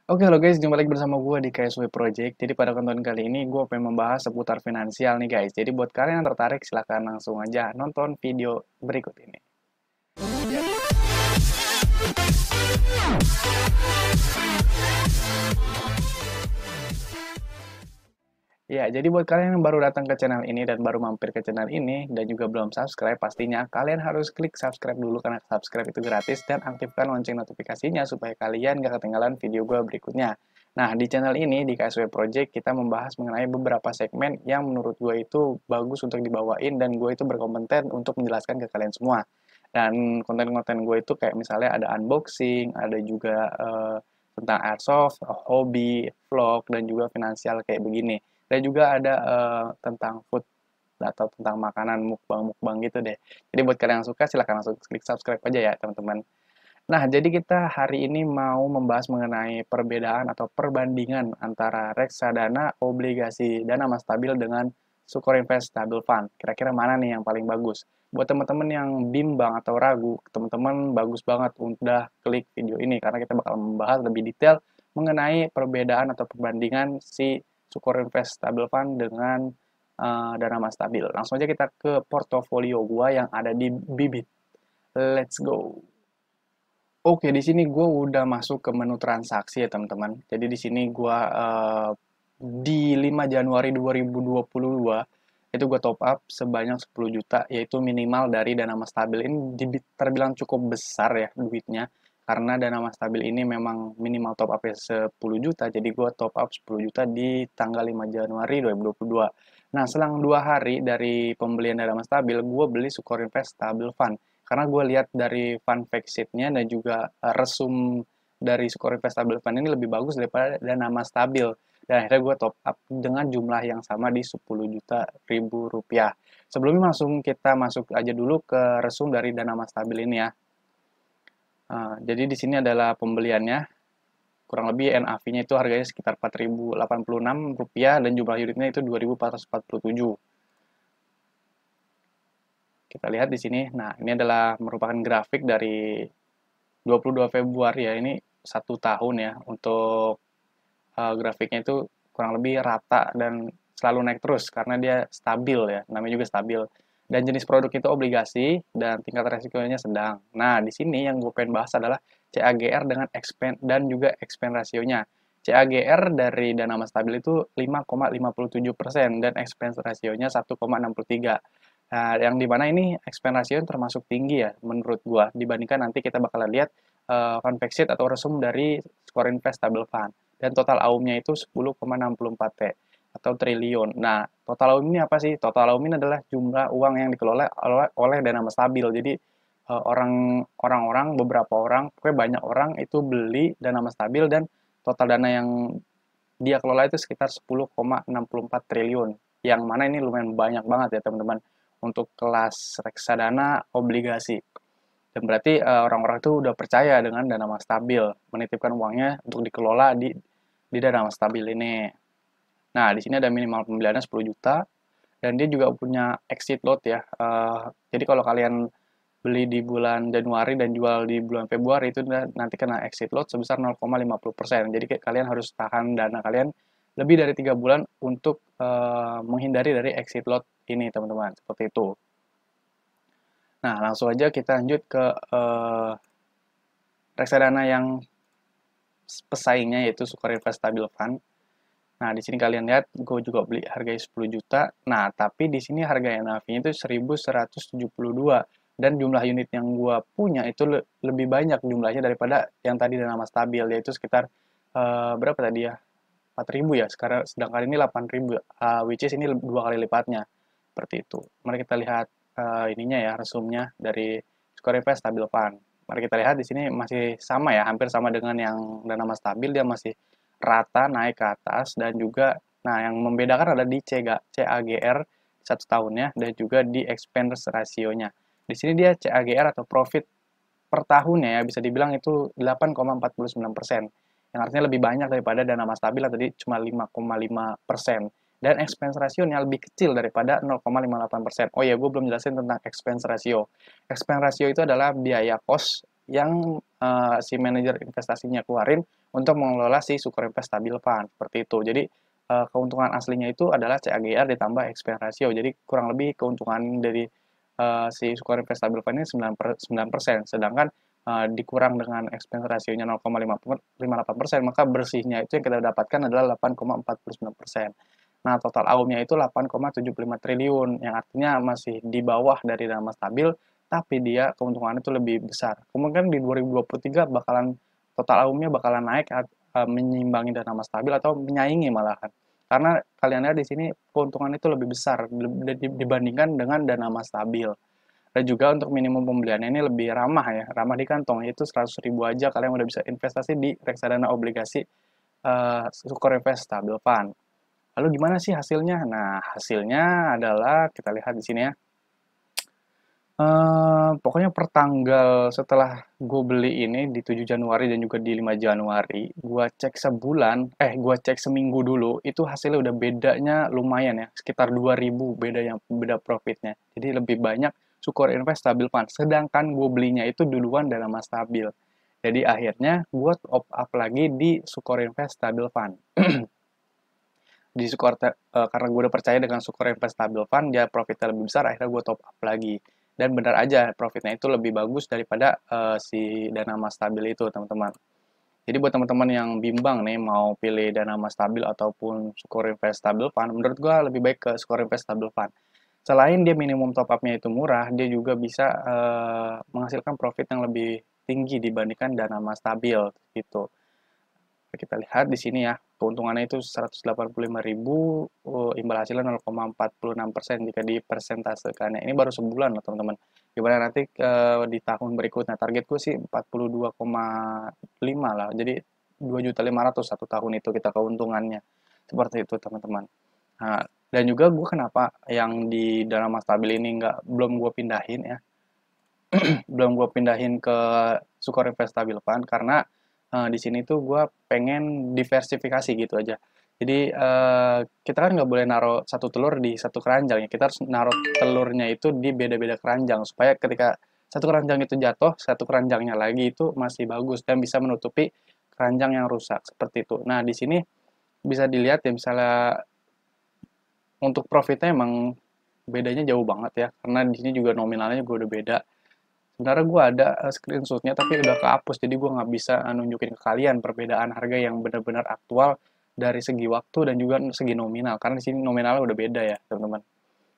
Oke halo guys, jumpa lagi bersama gue di KSW Project. Jadi pada konten kali ini gue pengen membahas seputar finansial nih guys. Jadi buat kalian yang tertarik silahkan langsung aja nonton video berikut ini. Ya, jadi buat kalian yang baru datang ke channel ini dan baru mampir ke channel ini dan juga belum subscribe, pastinya kalian harus klik subscribe dulu karena subscribe itu gratis dan aktifkan lonceng notifikasinya supaya kalian gak ketinggalan video gue berikutnya. Nah, di channel ini, di KSW Project, kita membahas mengenai beberapa segmen yang menurut gue itu bagus untuk dibawain dan gue itu berkompeten untuk menjelaskan ke kalian semua. Dan konten-konten gue itu kayak misalnya ada unboxing, ada juga tentang airsoft, hobi, vlog, dan juga finansial kayak begini. Dan juga ada tentang food atau tentang makanan mukbang-mukbang gitu deh. Jadi buat kalian yang suka silahkan langsung klik subscribe aja ya teman-teman. Nah, jadi kita hari ini mau membahas mengenai perbedaan atau perbandingan antara reksadana, obligasi, dana mas stabil dengan Sukor Invest Stable Fund. Kira-kira mana nih yang paling bagus? Buat teman-teman yang bimbang atau ragu, teman-teman bagus banget udah klik video ini karena kita bakal membahas lebih detail mengenai perbedaan atau perbandingan si Sukor Invest Stable Fund dengan dana mas stabil. Langsung aja kita ke portofolio gua yang ada di Bibit. Let's go. Oke, di sini gue udah masuk ke menu transaksi ya teman-teman. Jadi di sini gue di 5 Januari 2022 itu gue top up sebanyak 10 juta, yaitu minimal dari dana mas stabil ini terbilang cukup besar ya duitnya. Karena dana mas stabil ini memang minimal top up 10 juta, jadi gue top up 10 juta di tanggal 5 Januari 2022. Nah, selang 2 hari dari pembelian dana mas stabil, gue beli Sukor Invest Stable Fund karena gue lihat dari fun fact sheet-nya dan juga resum dari skor investable fund ini lebih bagus daripada dana mas stabil. Dan akhirnya gue top up dengan jumlah yang sama di 10 juta ribu rupiah. Sebelumnya langsung kita masuk aja dulu ke resum dari dana mas stabil ini ya. Jadi di sini adalah pembeliannya. Kurang lebih NAV-nya itu harganya sekitar 4.086 rupiah dan jumlah unitnya itu 2.447. Kita lihat di sini. Nah, ini adalah merupakan grafik dari 22 Februari ya. Ini 1 tahun ya. Untuk grafiknya itu kurang lebih rata dan selalu naik terus karena dia stabil ya. Namanya juga stabil. Dan jenis produk itu obligasi dan tingkat resikonya sedang. Nah, di sini yang gue pengen bahas adalah CAGR dengan expand dan juga expand rasionya. CAGR dari dana mas stabil itu 5,57% dan expense rasionya 1,63. Nah, yang dimana ini expense ratio termasuk tinggi ya menurut gua dibandingkan nanti kita bakalan lihat fund fact sheet atau resum dari Skor Invest Stable Fund dan total AUM-nya itu 10,64 T atau triliun. Nah, total AUM ini apa sih? Total AUM ini adalah jumlah uang yang dikelola oleh dana mas stabil. Jadi orang-orang beberapa orang, pokoknya banyak orang itu beli dana mas stabil dan total dana yang dia kelola itu sekitar 10,64 triliun. Yang mana ini lumayan banyak banget ya teman-teman untuk kelas reksadana obligasi. Dan berarti orang-orang itu udah percaya dengan dana mas stabil, menitipkan uangnya untuk dikelola di dana mas stabil ini. Nah, di sini ada minimal pembeliannya 10 juta dan dia juga punya exit lot ya. Jadi kalau kalian beli di bulan Januari dan jual di bulan Februari itu nanti kena exit lot sebesar 0,50%. Jadi kalian harus tahan dana kalian lebih dari 3 bulan untuk menghindari dari exit lot ini teman-teman. Seperti itu. Nah, langsung aja kita lanjut ke reksadana yang pesaingnya yaitu Sukor Invest Stable Fund. Nah, di sini kalian lihat gue juga beli harganya 10 juta. Nah, tapi di sini harga NAV-nya itu 1172 dan jumlah unit yang gue punya itu lebih banyak jumlahnya daripada yang tadi dana mas stabil yaitu sekitar berapa tadi ya? 4.000 ya. Sekarang sedangkan ini 8.000 which is ini 2 kali lipatnya. Seperti itu. Mari kita lihat ininya ya resumnya dari Sukor Invest Stable Fund. Mari kita lihat di sini masih sama ya, hampir sama dengan yang dana mas stabil, dia masih rata naik ke atas dan juga nah yang membedakan adalah di CAGR 1 tahunnya dan juga di expense rasionya. Di sini dia CAGR atau profit per tahunnya ya bisa dibilang itu 8,49%. Yang artinya lebih banyak daripada dana mas stabil yang tadi cuma 5,5%. Dan expense rasionya lebih kecil daripada 0,58%. Oh ya, gue belum jelasin tentang expense ratio. Expense ratio itu adalah biaya kos yang si manajer investasinya keluarin untuk mengelola si Sukor Invest Stabil Fund, seperti itu. Jadi keuntungan aslinya itu adalah CAGR ditambah expense ratio. Jadi kurang lebih keuntungan dari si Sukor Invest Stabil Fund ini 9%, sedangkan dikurang dengan expense rasionya 0,58%, maka bersihnya itu yang kita dapatkan adalah 8,49%. Nah, total AUM-nya itu 8,75 triliun, yang artinya masih di bawah dari dana stabil, tapi dia keuntungannya itu lebih besar. Kemungkinan di 2023 bakalan total AUM-nya bakalan naik, menyimbangi dana stabil atau menyaingi malahan. Karena kalian lihat di sini keuntungan itu lebih besar dibandingkan dengan dana stabil. Dan juga untuk minimum pembeliannya ini lebih ramah ya, ramah di kantong, yaitu 100.000 aja kalian udah bisa investasi di reksadana obligasi Sukor Invest Stabil Fund. Lalu gimana sih hasilnya? Nah, hasilnya adalah kita lihat di sini ya. Pokoknya per tanggal setelah gue beli ini di 7 Januari dan juga di 5 Januari, gue cek gue cek seminggu dulu, itu hasilnya udah bedanya lumayan ya, sekitar 2.000 beda profitnya. Jadi lebih banyak Sukor Invest Stabil Fund, sedangkan gue belinya itu duluan dalam mas stabil. Jadi akhirnya gue top up lagi di Sukor Invest Stabil Fund. Karena gue udah percaya dengan Sukor Invest Stabil Fund, dia profitnya lebih besar, akhirnya gue top up lagi. Dan benar aja, profitnya itu lebih bagus daripada si dana mas stabil itu, teman-teman. Jadi buat teman-teman yang bimbang nih, mau pilih dana mas stabil ataupun Sukor Invest Stabil Fund, menurut gue lebih baik ke Sukor Invest Stabil Fund. Selain dia minimum top up-nya itu murah, dia juga bisa menghasilkan profit yang lebih tinggi dibandingkan dana mas stabil, gitu. Kita lihat di sini ya, keuntungannya itu 185.000, imbal hasilnya 0,46% jika dipersentasekannya. Ini baru sebulan loh teman-teman. Gimana nanti di tahun berikutnya, target gue sih 42,5 lah. Jadi 2.500.000 satu tahun itu kita keuntungannya. Seperti itu teman-teman. Nah, dan juga gue kenapa yang di dana mas stabil ini belum gue pindahin ya. Belum gue pindahin ke Sukor Invest Stabil Fund karena di sini tuh gue pengen diversifikasi gitu aja. Jadi kita kan nggak boleh naruh satu telur di satu keranjang ya. Kita harus naruh telurnya itu di beda-beda keranjang supaya ketika satu keranjang itu jatuh, satu keranjangnya lagi itu masih bagus dan bisa menutupi keranjang yang rusak seperti itu. Nah di sini bisa dilihat ya misalnya untuk profitnya emang bedanya jauh banget ya karena di sini juga nominalnya juga udah beda. Sebenarnya gue ada screenshotnya tapi udah kehapus, jadi gue nggak bisa nunjukin ke kalian perbedaan harga yang benar-benar aktual dari segi waktu dan juga segi nominal, karena di sini nominalnya udah beda ya teman-teman.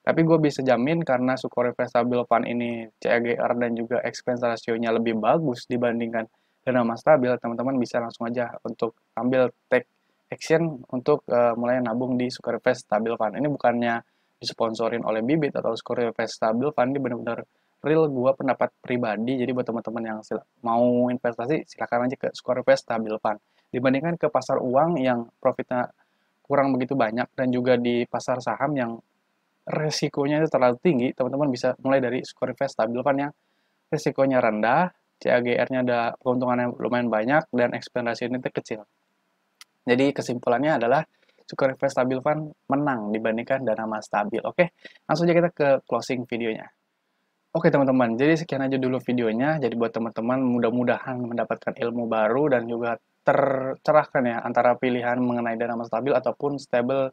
Tapi gue bisa jamin karena Sukor Invest Stabil Fund ini CAGR dan juga expense ratio-nya lebih bagus dibandingkan dana mas stabil, teman-teman bisa langsung aja untuk ambil take action untuk mulai nabung di Sukor Invest Stabil Fund. Ini bukannya disponsorin oleh Bibit atau Sukor Invest Stabil Fund, ini benar-benar real gue pendapat pribadi. Jadi buat teman-teman yang mau investasi silakan aja ke Sukor Invest Stabil Fund dibandingkan ke pasar uang yang profitnya kurang begitu banyak dan juga di pasar saham yang resikonya itu terlalu tinggi. Teman-teman bisa mulai dari Sukor Invest Stabil Fund yang resikonya rendah, CAGR-nya ada keuntungannya lumayan banyak dan expense ratio-nya kecil. Jadi kesimpulannya adalah Sukor Invest Stabil Fund menang dibandingkan dana mas stabil. Oke, langsung aja kita ke closing videonya. Oke teman-teman, jadi sekian aja dulu videonya. Jadi buat teman-teman mudah-mudahan mendapatkan ilmu baru dan juga tercerahkan ya antara pilihan mengenai dana mas stabil ataupun stable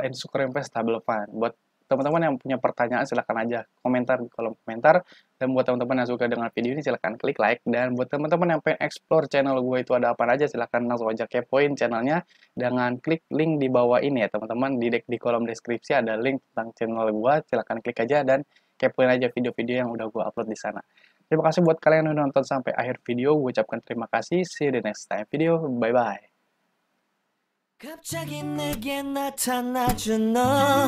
in Sukor Invest Stabil Fund. Buat teman-teman yang punya pertanyaan silahkan aja komentar di kolom komentar. Dan buat teman-teman yang suka dengan video ini silahkan klik like. Dan buat teman-teman yang pengen explore channel gue itu ada apa aja silahkan langsung aja kepoin channelnya dengan klik link di bawah ini ya teman-teman. Di kolom deskripsi ada link tentang channel gue, silahkan klik aja dan kepoin aja video-video yang udah gue upload di sana. Terima kasih buat kalian yang udah nonton sampai akhir video. Gue ucapkan terima kasih. See you the next time video. Bye-bye. 갑자기 내게 나타나준 너,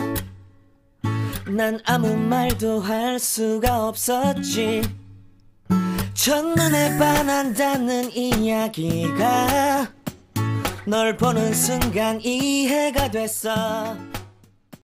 난 아무 말도 할 수가 없었지. 첫눈에 반한다는 이야기가 널 보는 순간 이해가 됐어.